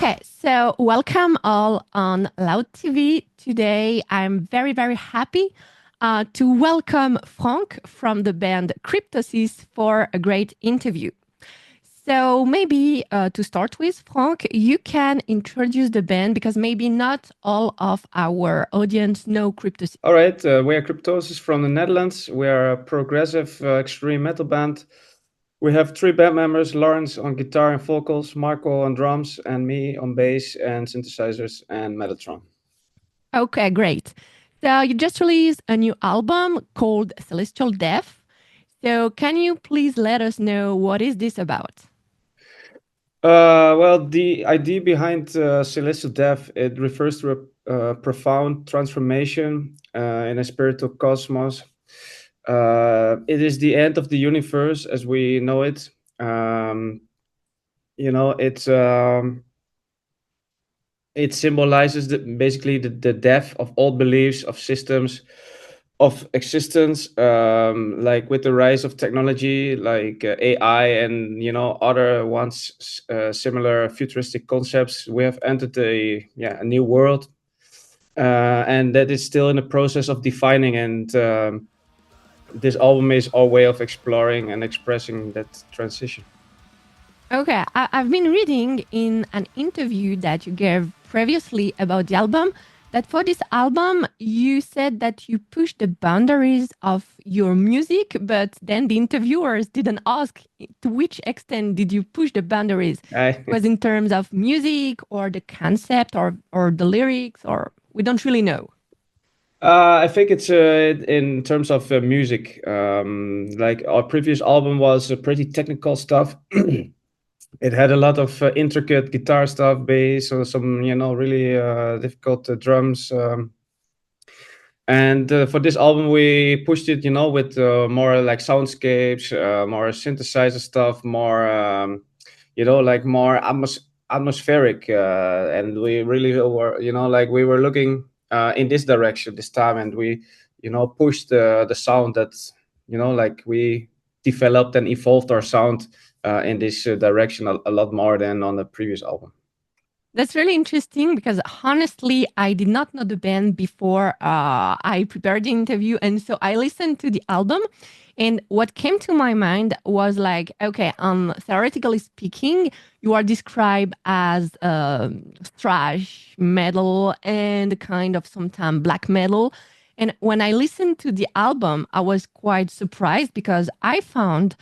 Okay, so welcome all on Loud TV. Today, I'm very, very happy to welcome Frank from the band Cryptosis for a great interview. So, maybe to start with, Frank, you can introduce the band because maybe not all of our audience know Cryptosis. All right, we are Cryptosis from the Netherlands. We are a progressive extreme metal band. We have three band members: Lawrence on guitar and vocals, Marco on drums, and me on bass and synthesizers and Metatron. Okay, great. So, you just released a new album called Celestial Death. So, can you please let us know what is this about? Well, the idea behind Celestial Death, it refers to a profound transformation in a spiritual cosmos. It is the end of the universe as we know it. Um, it's it symbolizes basically the death of all beliefs, of systems, of existence. Like with the rise of technology, like AI and other once similar futuristic concepts, we have entered a new world, and that is still in the process of defining. And this album is our way of exploring and expressing that transition. Okay, I've been reading in an interview that you gave previously about the album that for this album you said that you pushed the boundaries of your music, but then the interviewers didn't ask to which extent did you push the boundaries. I, Was in terms of music or the concept or the lyrics, or we don't really know. I think it's in terms of music. Like our previous album was pretty technical stuff. It had a lot of intricate guitar stuff, bass, or some really difficult drums. And for this album, we pushed it, with more like soundscapes, more synthesizer stuff, more like more atmospheric, and we really were, like we were looking in this direction this time, and we, pushed the sound that, like we developed and evolved our sound in this direction a lot more than on the previous album. That's really interesting because honestly, I did not know the band before I prepared the interview. And so I listened to the album. And what came to my mind was like, okay, theoretically speaking, you are described as thrash metal and kind of sometimes black metal. And when I listened to the album, I was quite surprised because I found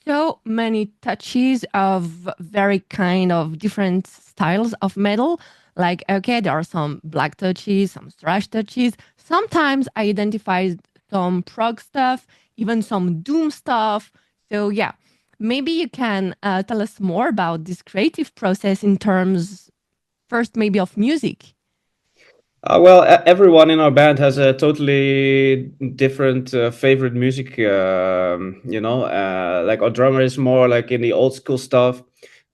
so many touches of very kind of different styles of metal. Like, okay, there are some black touches, some thrash touches. Sometimes I identify some prog stuff, even some doom stuff. So, yeah, maybe you can tell us more about this creative process in terms, first, maybe of music. Well, everyone in our band has a totally different favorite music. Like our drummer is more like in the old school stuff,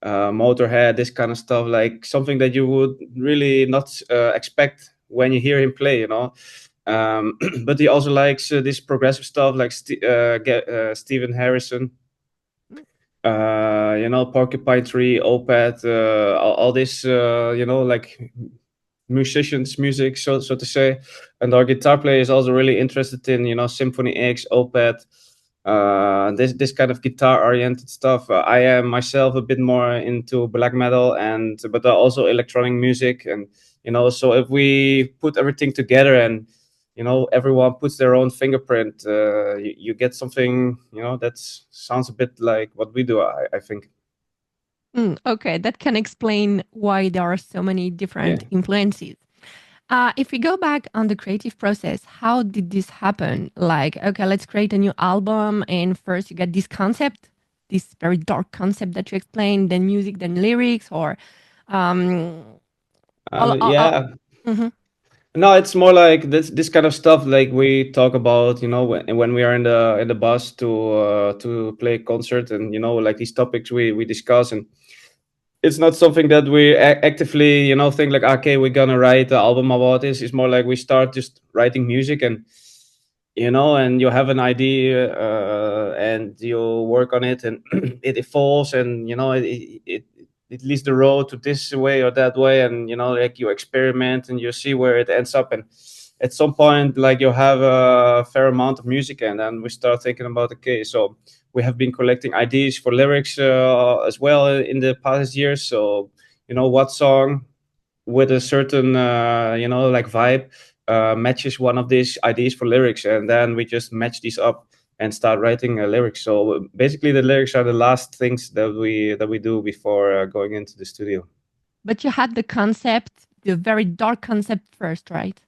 Motorhead, this kind of stuff, like something that you would really not expect when you hear him play. But he also likes this progressive stuff, like Steven Harrison. Porcupine Tree, Opeth, all this, like musicians music, so to say. And our guitar player is also really interested in Symphony X, Opeth, this kind of guitar oriented stuff. I am myself a bit more into black metal, and but also electronic music. And so if we put everything together and everyone puts their own fingerprint, you get something that sounds a bit like what we do, I think. Okay, that can explain why there are so many Yeah. different influences. If we go back on the creative process, how did this happen? Like, okay, let's create a new album, and first you get this concept, this very dark concept that you explained, then music, then lyrics, or um, all. Yeah. Mhm. No, it's more like this kind of stuff like we talk about, when we are in the bus to play a concert, and like these topics we discuss. And it's not something that we actively think like, okay, we're gonna write an album about this. It's more like we start just writing music, and and you have an idea, and you work on it, and it evolves, and it leads the road to this way or that way, and like you experiment and you see where it ends up. And at some point, like you have a fair amount of music, and then we start thinking about, okay, so we have been collecting ideas for lyrics as well in the past years. So what song with a certain like vibe matches one of these ideas for lyrics, and then we just match these up and start writing lyrics. So basically the lyrics are the last things that we do before going into the studio. But you had the concept, the very dark concept first, right?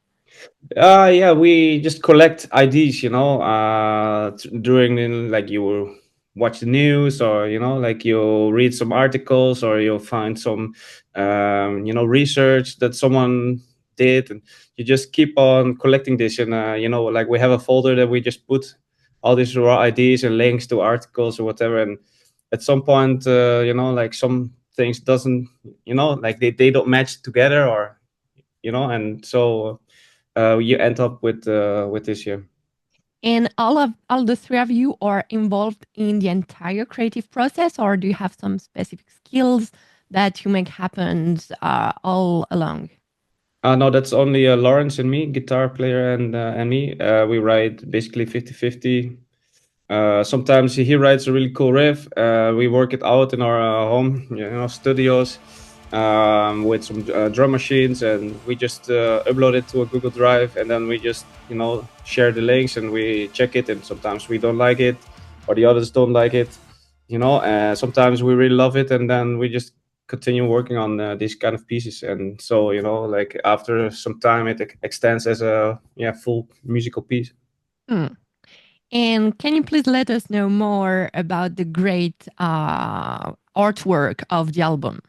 Yeah, we just collect IDs, during like you watch the news, or like you read some articles, or you'll find some, research that someone did, and you just keep on collecting this. And like we have a folder that we just put all these raw IDs and links to articles or whatever. And at some point, like some things doesn't, like they don't match together, or and so you end up with this year. And all the three of you are involved in the entire creative process, or do you have some specific skills that you make happen all along? No, that's only Lawrence and me, guitar player, and me. We write basically 50-50. Sometimes he writes a really cool riff. We work it out in our home, studios, with some drum machines, and we just upload it to a Google Drive, and then we just share the links and we check it. And sometimes we don't like it, or the others don't like it. Sometimes we really love it, and then we just continue working on these kind of pieces. And so like after some time, it extends as a full musical piece. Hmm. And can you please let us know more about the great artwork of the album?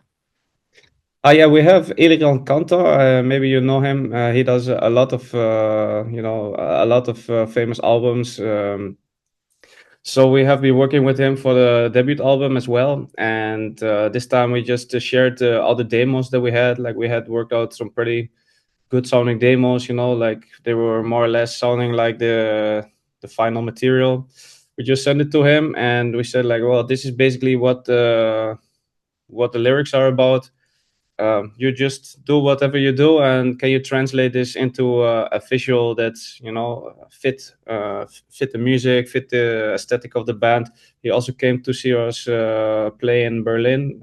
Yeah, we have Eliran Kantor. Maybe you know him. He does a lot of famous albums. So we have been working with him for the debut album as well. And this time we just shared all the demos that we had. Like we had worked out some pretty good sounding demos. Like they were more or less sounding like the final material. We just sent it to him, and we said like, well, this is basically what the lyrics are about. You just do whatever you do, and can you translate this into a visual that's fit the music, fit the aesthetic of the band. He also came to see us play in Berlin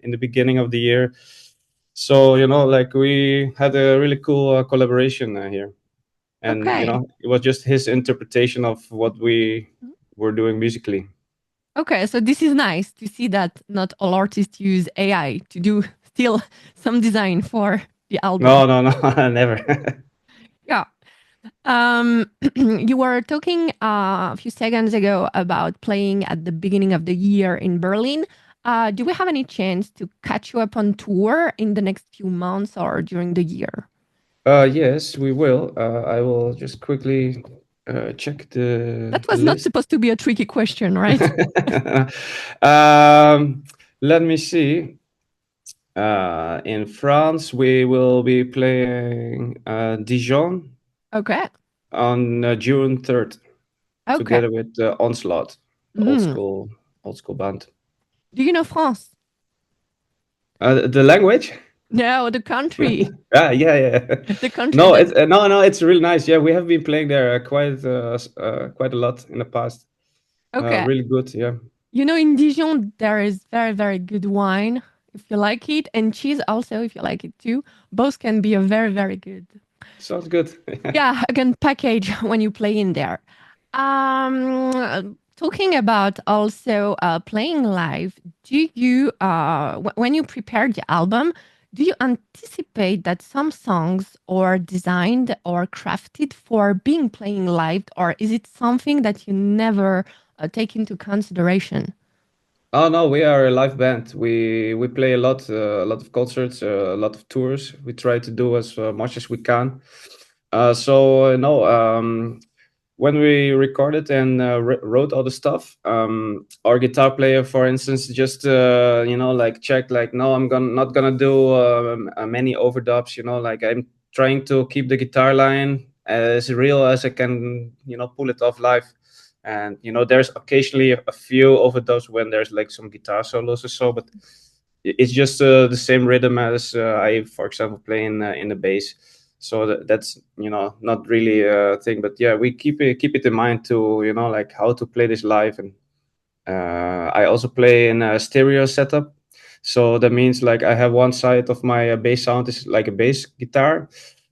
in the beginning of the year. So like we had a really cool collaboration here, and Okay. it was just his interpretation of what we were doing musically. Okay, so this is nice to see that not all artists use AI to do still some design for the album. No, no, no, never. Yeah. You were talking a few seconds ago about playing at the beginning of the year in Berlin. Do we have any chance to catch you up on tour in the next few months or during the year? Yes, we will. I will just quickly check the That was not list. supposed to be a tricky question, right? um, Let me see. In France, we will be playing Dijon Okay. on June 3rd, Okay. together with Onslaught, old Mm. school, old school band. Do you know France? The language? No, the country. Yeah, yeah. The country No, that. it's no, it's really nice. Yeah, we have been playing there quite a lot in the past. Okay. Really good. Yeah, In Dijon, there is very, very good wine if you like it, and cheese also if you like it too. Both can be a very, very good. sounds good. Yeah, again, package when you play in there. Talking about also playing live, do you, when you prepared the album, do you anticipate that some songs are designed or crafted for being playing live, or is it something that you never take into consideration? Oh no, we are a live band. We play a lot of concerts, a lot of tours. We try to do as much as we can. So no, when we recorded and wrote all the stuff, our guitar player, for instance, just like checked like, no, I'm gonna not gonna do many overdubs. Like I'm trying to keep the guitar line as real as I can, pull it off live. And there's occasionally a few overdubs when there's like some guitar solos or so, but it's just the same rhythm as I, for example, play in the bass. So that's not really a thing, but yeah, we keep it in mind to like how to play this live. And I also play in a stereo setup, so that means like I have one side of my bass sound is like a bass guitar.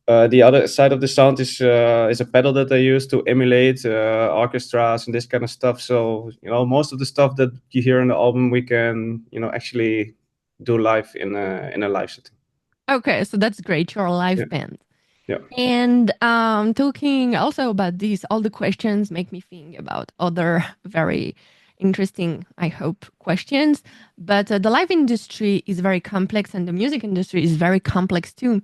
The other side of the sound is a pedal that I use to emulate orchestras and this kind of stuff. So most of the stuff that you hear in the album, we can actually do live in a live setting. Okay, so that's great. You're a Yeah, live band. yeah. And talking also about this, all the questions make me think about other very interesting, I hope, questions. But the live industry is very complex, and the music industry is very complex too.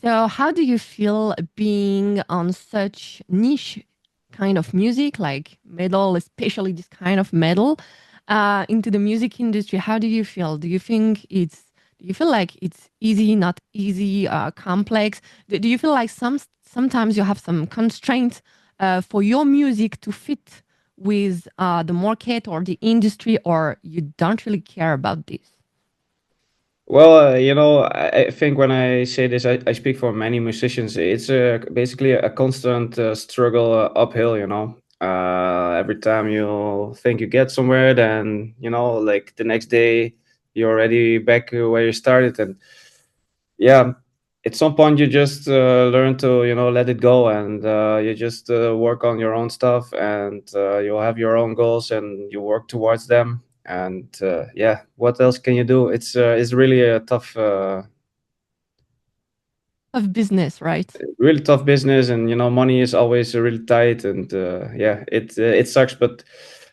So, how do you feel being on such niche kind of music, like metal, especially this kind of metal, into the music industry? How do you feel? Do you feel like it's easy, not easy, complex? Do you feel like sometimes you have some constraints for your music to fit with the market or the industry, or you don't really care about this? Well, I think when I say this, I speak for many musicians. It's basically a constant struggle uphill. Every time you think you get somewhere, then like the next day you're already back where you started. And yeah, at some point you just learn to let it go, and you just work on your own stuff, and you'll have your own goals and you work towards them. And yeah, what else can you do? It's really a Of business, right? really tough business. And money is always really tight. And yeah, it sucks, but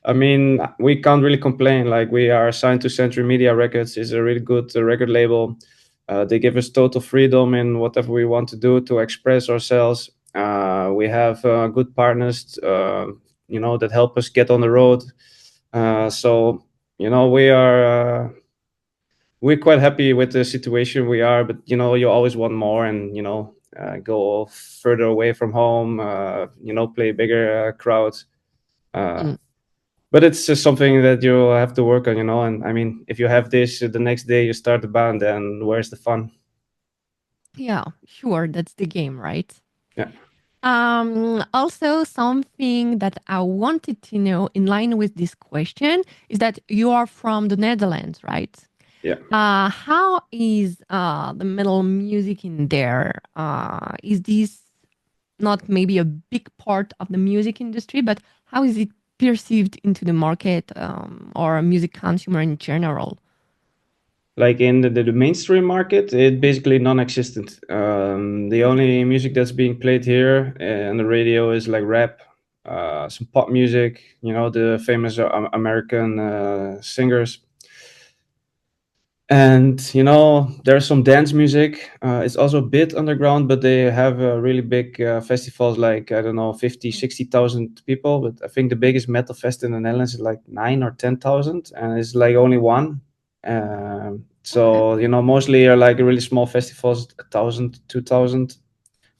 I mean, we can't really complain. Like, we are signed to Century Media Records, is a really good record label. They give us total freedom in whatever we want to do to express ourselves. We have good partners that help us get on the road. So we're quite happy with the situation we are, but you always want more. And go further away from home, play bigger crowds. uh, Mm. but it's just something that you have to work on. And I mean, if you have this the next day you start the band, then where's the fun? Yeah, sure. That's the game, right? Yeah, Also, something that I wanted to know in line with this question is that you are from the Netherlands, right? yeah. How is the metal music in there? Is this not maybe a big part of the music industry, but how is it perceived into the market or a music consumer in general? Like in the mainstream market, it basically non-existent. The only music that's being played here on the radio is like rap, some pop music, the famous American singers. And there's some dance music. It's also a bit underground, but they have really big festivals, like, I don't know, 50, 60,000 people. But I think the biggest metal fest in the Netherlands is like 9 or 10,000, and it's like only one. Okay. So mostly are like really small festivals, 1,000, 2,000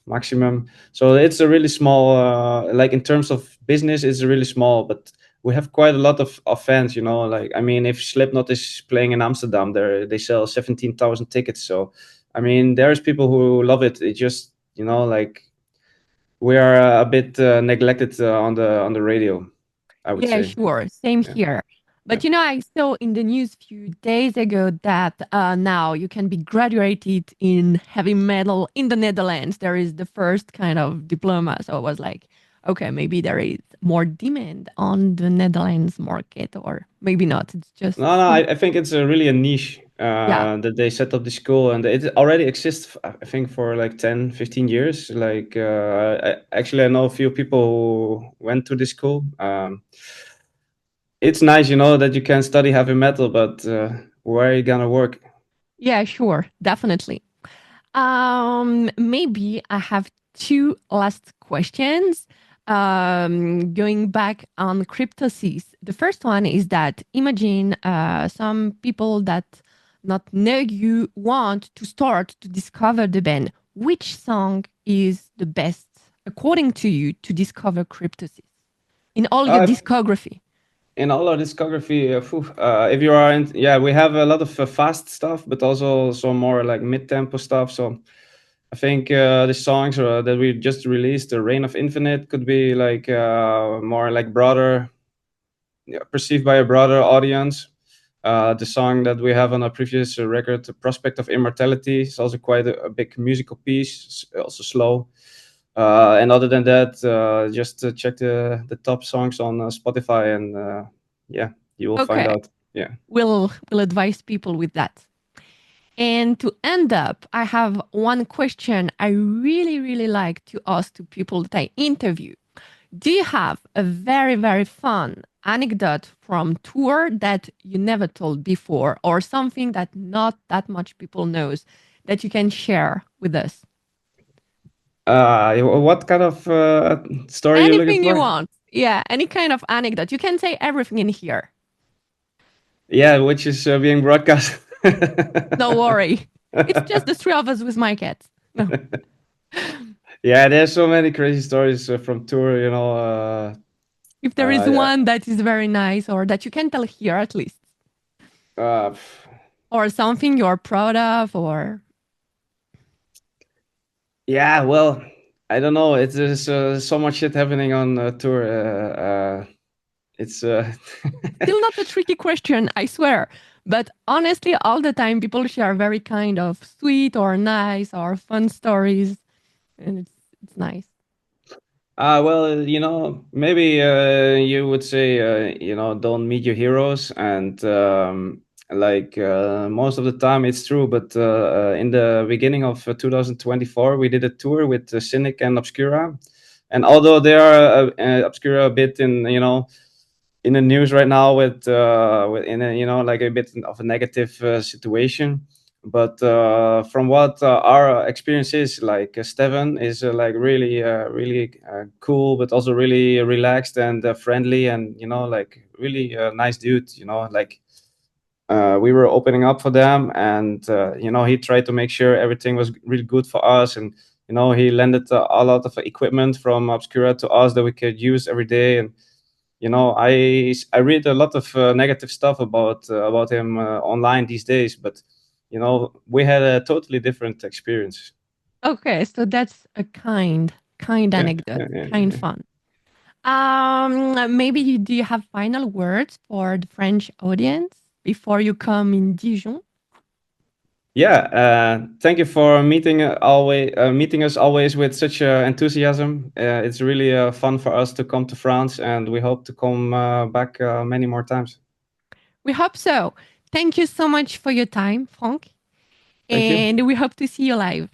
maximum. So it's a really small, like, in terms of business, it's really small. But we have quite a lot of fans. Like, I mean, if Slipknot is playing in Amsterdam, they sell 17,000 tickets. So I mean, there's people who love it. It just like, we are a bit neglected on the radio, I would Yeah, say. sure. Same Yeah, here. yeah. But I saw in the news few days ago that now you can be graduated in heavy metal in the Netherlands. There is the first kind of diploma. So I was like, okay, maybe there is more demand on the Netherlands market, or maybe not. It's just, No, no, I think it's a really a niche yeah. that they set up the school, and it already exists, I think, for like 10, 15 years. Like, actually, I know a few people who went to this school. It's nice, that you can study heavy metal, but where are you gonna work? Yeah, sure. Definitely. Maybe I have two last questions. Going back on Cryptosis. The first one is that imagine some people that not know you want to start to discover the band. Which song is the best according to you to discover Cryptosis in all your Uh, discography? in all our discography, if you are in, yeah, we have a lot of fast stuff, but also some more like mid-tempo stuff. So I think the songs that we just released, "The Reign of Infinite," could be like more like broader, yeah, perceived by a broader audience. The song that we have on our previous record, "The Prospect of Immortality," is also quite a big musical piece, also slow. And other than that, just check the top songs on Spotify, and yeah, you will find Okay, out. Yeah. we'll advise people with that. And to end up, I have one question I really, really like to ask to people that I interview. Do you have a very, very fun anecdote from tour that you never told before, or something that not that much people knows that you can share with us? What kind of story you looking Anything you for? want. Yeah, any kind of anecdote. You can say everything in here. Yeah, which is being broadcast. Don't worry. It's just the three of us with my cats. No. Yeah, there's so many crazy stories from tour. If there is Yeah. one that is very nice or that you can tell here at least, Uh, or something you're proud of, or yeah, well, I don't know. It's there's so much shit happening on tour. It's still not a tricky question, I swear. But honestly, all the time people share very kind of sweet or nice or fun stories. And it's nice. well, maybe you would say, don't meet your heroes, and like most of the time it's true. But in the beginning of 2024, we did a tour with Cynic and Obscura, and although they are Obscura a bit in the news right now with in a, like a bit of a negative situation. But from what our experience is, like Steven is like really cool, but also really relaxed and friendly, and like really nice dude. Like we were opening up for them, and he tried to make sure everything was really good for us, and he lended a lot of equipment from Obscura to us that we could use every day. And I read a lot of negative stuff about him online these days, but we had a totally different experience. Okay, so that's a kind Yeah, anecdote, yeah, yeah, kind yeah. fun. Maybe do you have final words for the French audience before you come in Dijon? Yeah, thank you for meeting us always with such enthusiasm. It's really fun for us to come to France, and we hope to come back many more times. We hope so. Thank you so much for your time, Frank, Thank you. and we hope to see you live.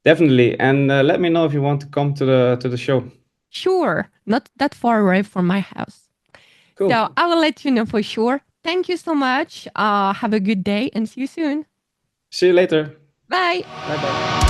Definitely, and let me know if you want to come to the show. Sure, not that far away from my house. So Cool. I will let you know for sure. Thank you so much. Have a good day and see you soon. See you later. Bye. Bye bye.